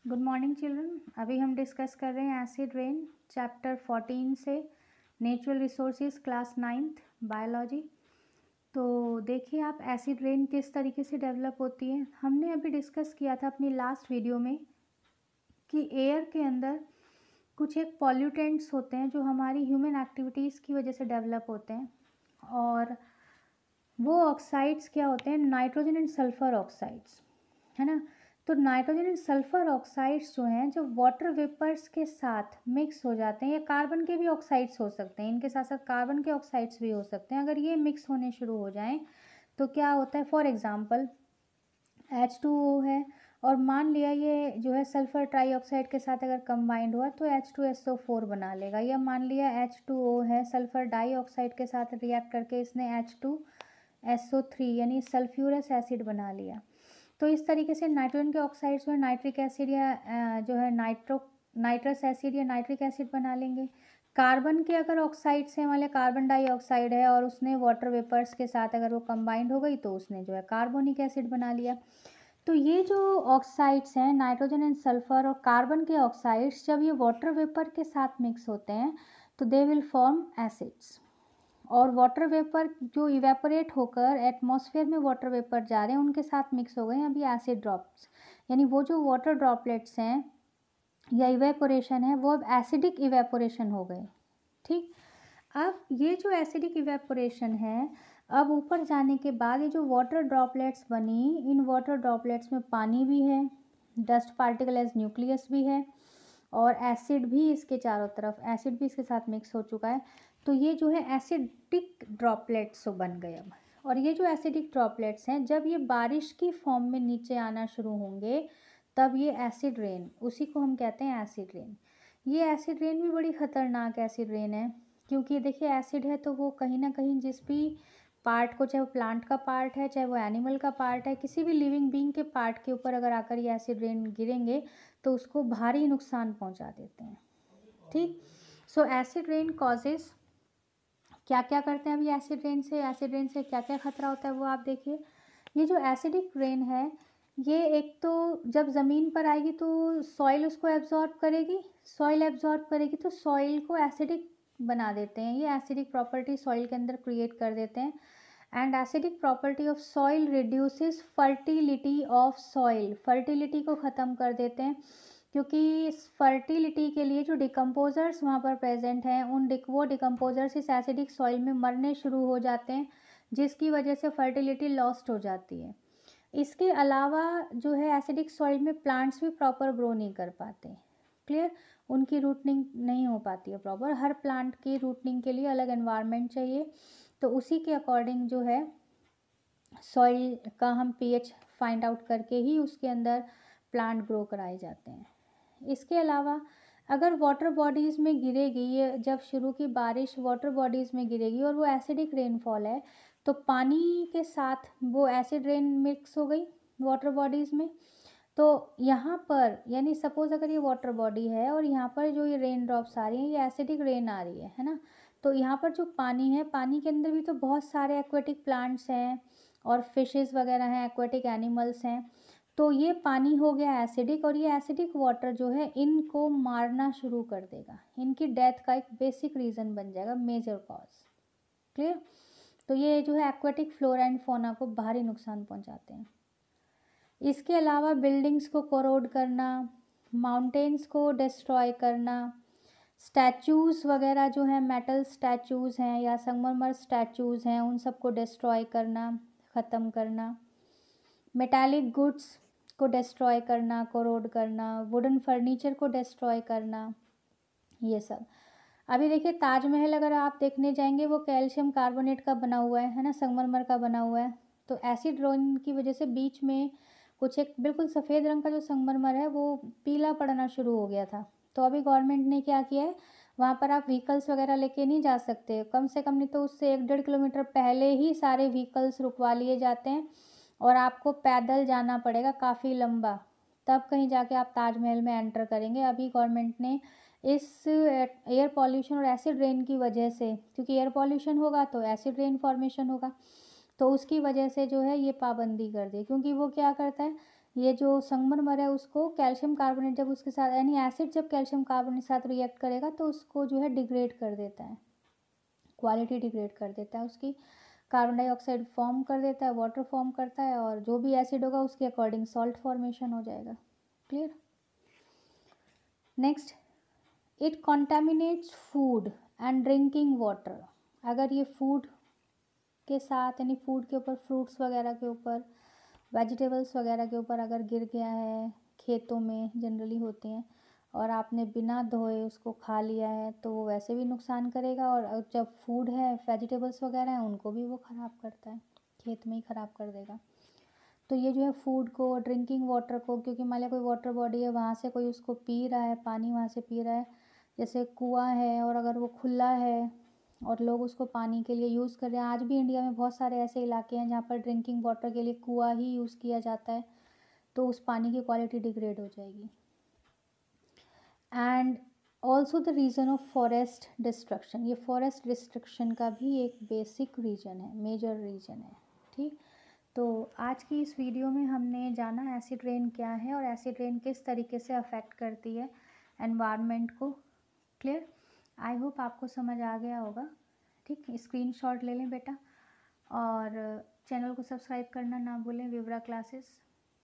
Good morning children. अभी हम discuss कर रहे हैं एसिड रेन चैप्टर 14 से natural resources class 9th biology. तो देखिए आप एसिड रेन किस तरीके से डेवलप होती है। हमने अभी डिस्कस किया था अपनी लास्ट वीडियो में कि एयर के अंदर कुछ एक पॉल्यूटेंट्स होते हैं जो हमारी ह्यूमन एक्टिविटीज़ की वजह से डेवलप होते हैं, और वो ऑक्साइड्स क्या होते हैं, नाइट्रोजन एंड सल्फर ऑक्साइड्स, है ना। तो नाइट्रोजन एंड सल्फर ऑक्साइड्स जो हैं, जो वाटर वेपर्स के साथ मिक्स हो जाते हैं, या कार्बन के भी ऑक्साइड्स हो सकते हैं, इनके साथ साथ कार्बन के ऑक्साइड्स भी हो सकते हैं। अगर ये मिक्स होने शुरू हो जाएं तो क्या होता है, फॉर एग्जांपल H2O है, और मान लिया ये जो है सल्फर ट्राईऑक्साइड के साथ अगर कंबाइंड हुआ तो H2SO4 बना लेगा, या मान लिया H2O है, सल्फर डाइऑक्साइड के साथ रिएक्ट करके इसने H2SO3 यानी सल्फ्यूरस एसिड बना लिया। तो इस तरीके से नाइट्रोजन के ऑक्साइड्स में नाइट्रिक एसिड या जो है नाइट्रस एसिड या नाइट्रिक एसिड बना लेंगे। कार्बन के अगर ऑक्साइड्स हैं, मान लिया कार्बन डाइऑक्साइड है और उसने वाटर वेपर्स के साथ अगर वो कंबाइंड हो गई तो उसने जो है कार्बोनिक एसिड बना लिया। तो ये जो ऑक्साइड्स हैं, नाइट्रोजन एंड सल्फर और कार्बन के ऑक्साइड्स, जब ये वाटर वेपर के साथ मिक्स होते हैं तो दे विल फॉर्म एसिड्स। और वाटर वेपर जो इवेपोरेट होकर एटमॉस्फेयर में वाटर वेपर जा रहे हैं उनके साथ मिक्स हो गए हैं अभी एसिड ड्रॉप्स, यानी वो जो वाटर ड्रॉपलेट्स हैं या इवेपोरेशन है वो अब एसिडिक इवेपोरेशन हो गए। ठीक, अब ये जो एसिडिक इवेपोरेशन है, अब ऊपर जाने के बाद ये जो वाटर ड्रॉपलेट्स बनी, इन वाटर ड्रॉपलेट्स में पानी भी है, डस्ट पार्टिकल एज न्यूक्लियस भी है, और एसिड भी इसके चारों तरफ, एसिड भी इसके साथ मिक्स हो चुका है। तो ये जो है एसिडिक ड्रॉपलेट्स बन गए अब। और ये जो एसिडिक ड्रॉपलेट्स हैं, जब ये बारिश की फॉर्म में नीचे आना शुरू होंगे तब ये एसिड रेन, उसी को हम कहते हैं एसिड रेन। ये एसिड रेन भी बड़ी ख़तरनाक एसिड रेन है, क्योंकि देखिए एसिड है तो वो कहीं ना कहीं जिस भी पार्ट को, चाहे वो प्लांट का पार्ट है चाहे वो एनिमल का पार्ट है, किसी भी लिविंग बीइंग के पार्ट के ऊपर अगर आकर ये एसिड रेन गिरेंगे तो उसको भारी नुकसान पहुंचा देते हैं। ठीक, सो एसिड रेन कॉजेज क्या क्या करते हैं अभी एसिड रेन से क्या क्या खतरा होता है वो आप देखिए। ये जो एसिडिक रेन है, ये एक तो जब ज़मीन पर आएगी तो सॉइल उसको एब्जॉर्ब करेगी, सॉइल एब्जॉर्ब करेगी तो सॉइल को एसिडिक बना देते हैं, ये एसिडिक प्रॉपर्टी सॉइल के अंदर क्रिएट कर देते हैं। And acidic property of soil reduces fertility of soil, fertility को ख़त्म कर देते हैं, क्योंकि फर्टिलिटी के लिए जो डिकम्पोजर्स वहाँ पर प्रेजेंट हैं वो डिकम्पोजर्स इस एसिडिक सॉइल में मरने शुरू हो जाते हैं, जिसकी वजह से फर्टिलिटी लॉस्ट हो जाती है। इसके अलावा जो है एसिडिक सॉइल में प्लांट्स भी प्रॉपर ग्रो नहीं कर पाते, क्लियर, उनकी रूटनिंग नहीं हो पाती है प्रॉपर। हर प्लांट की रूटनिंग के लिए अलग एनवायरनमेंट चाहिए, तो उसी के अकॉर्डिंग जो है सॉइल का हम पीएच फाइंड आउट करके ही उसके अंदर प्लांट ग्रो कराए जाते हैं। इसके अलावा अगर वाटर बॉडीज़ में गिरेगी, ये जब शुरू की बारिश वाटर बॉडीज़ में गिरेगी और वो एसिडिक रेनफॉल है, तो पानी के साथ वो एसिड रेन मिक्स हो गई वाटर बॉडीज़ में। तो यहाँ पर यानी सपोज़ अगर ये वाटर बॉडी है और यहाँ पर जो ये रेन ड्रॉप्स आ रही हैं ये एसिडिक रेन आ रही है ना, तो यहाँ पर जो पानी है, पानी के अंदर भी तो बहुत सारे एक्वेटिक प्लांट्स हैं और फिशेस वगैरह हैं, एक्वेटिक एनिमल्स हैं। तो ये पानी हो गया एसिडिक, और ये एसिडिक वाटर जो है इनको मारना शुरू कर देगा, इनकी डेथ का एक बेसिक रीज़न बन जाएगा, मेजर कॉज, क्लियर। तो ये जो है एक्वेटिक फ्लोरा एंड फौना को भारी नुकसान पहुंचाते हैं। इसके अलावा बिल्डिंग्स को कोरोड करना, माउंटेन्स को डिस्ट्रॉय करना, स्टैचूज़ वगैरह जो हैं, मेटल स्टैचूज़ हैं या संगमरमर स्टैचूज़ हैं, उन सबको डिस्ट्रॉय करना, ख़त्म करना, मेटालिक गुड्स को डिस्ट्रॉय करना, कोरोड करना, वुडन फर्नीचर को डिस्ट्रॉय करना, ये सब। अभी देखिए ताजमहल अगर आप देखने जाएंगे वो कैल्शियम कार्बोनेट का बना हुआ है ना, संगमरमर का बना हुआ है। तो एसिड रेन की वजह से बीच में कुछ एक बिल्कुल सफ़ेद रंग का जो संगमरमर है वो पीला पड़ना शुरू हो गया था। तो अभी गवर्नमेंट ने क्या किया है, वहाँ पर आप व्हीकल्स वगैरह लेके नहीं जा सकते, कम से कम नहीं तो उससे 1-1.5 किलोमीटर पहले ही सारे व्हीकल्स रुकवा लिए जाते हैं और आपको पैदल जाना पड़ेगा काफ़ी लंबा, तब कहीं जाके आप ताजमहल में एंटर करेंगे। अभी गवर्नमेंट ने इस एयर पॉल्यूशन और एसिड रेन की वजह से, क्योंकि एयर पॉल्यूशन होगा तो एसिड रेन फॉर्मेशन होगा, तो उसकी वजह से जो है ये पाबंदी कर दी, क्योंकि वो क्या करता है, ये जो संगमरमर है उसको कैल्शियम कार्बोनेट जब उसके साथ यानी एसिड जब कैल्शियम कार्बोनेट के साथ रिएक्ट करेगा तो उसको जो है डिग्रेड कर देता है, क्वालिटी डिग्रेड कर देता है उसकी, कार्बन डाइऑक्साइड फॉर्म कर देता है, वाटर फॉर्म करता है, और जो भी एसिड होगा उसके अकॉर्डिंग सॉल्ट फॉर्मेशन हो जाएगा। Clear. Next, it contaminates food and drinking water. अगर ये फूड के साथ यानी फूड के ऊपर, फ्रूट्स वगैरह के ऊपर, वेजिटेबल्स वगैरह के ऊपर अगर गिर गया है, खेतों में जनरली होते हैं, और आपने बिना धोए उसको खा लिया है तो वो वैसे भी नुकसान करेगा, और जब फूड है, वेजिटेबल्स वगैरह हैं, उनको भी वो ख़राब करता है, खेत में ही ख़राब कर देगा। तो ये जो है फूड को, ड्रिंकिंग वाटर को, क्योंकि मान लिया कोई वाटर बॉडी है, वहाँ से कोई उसको पी रहा है, पानी वहाँ से पी रहा है, जैसे कुआँ है और अगर वो खुला है और लोग उसको पानी के लिए यूज़ कर रहे हैं, आज भी इंडिया में बहुत सारे ऐसे इलाके हैं जहाँ पर ड्रिंकिंग वाटर के लिए कुआँ ही यूज़ किया जाता है, तो उस पानी की क्वालिटी डिग्रेड हो जाएगी। And also the reason of forest destruction, ये फॉरेस्ट डिस्ट्रक्शन का भी एक बेसिक रीज़न है, मेजर रीज़न है। ठीक, तो आज की इस वीडियो में हमने जाना एसिड रेन क्या है और एसिड रेन किस तरीके से अफेक्ट करती है एनवायरनमेंट को। क्लियर, आई होप आपको समझ आ गया होगा। ठीक, स्क्रीनशॉट ले लें बेटा, और चैनल को सब्सक्राइब करना ना भूलें, विवरा क्लासेस।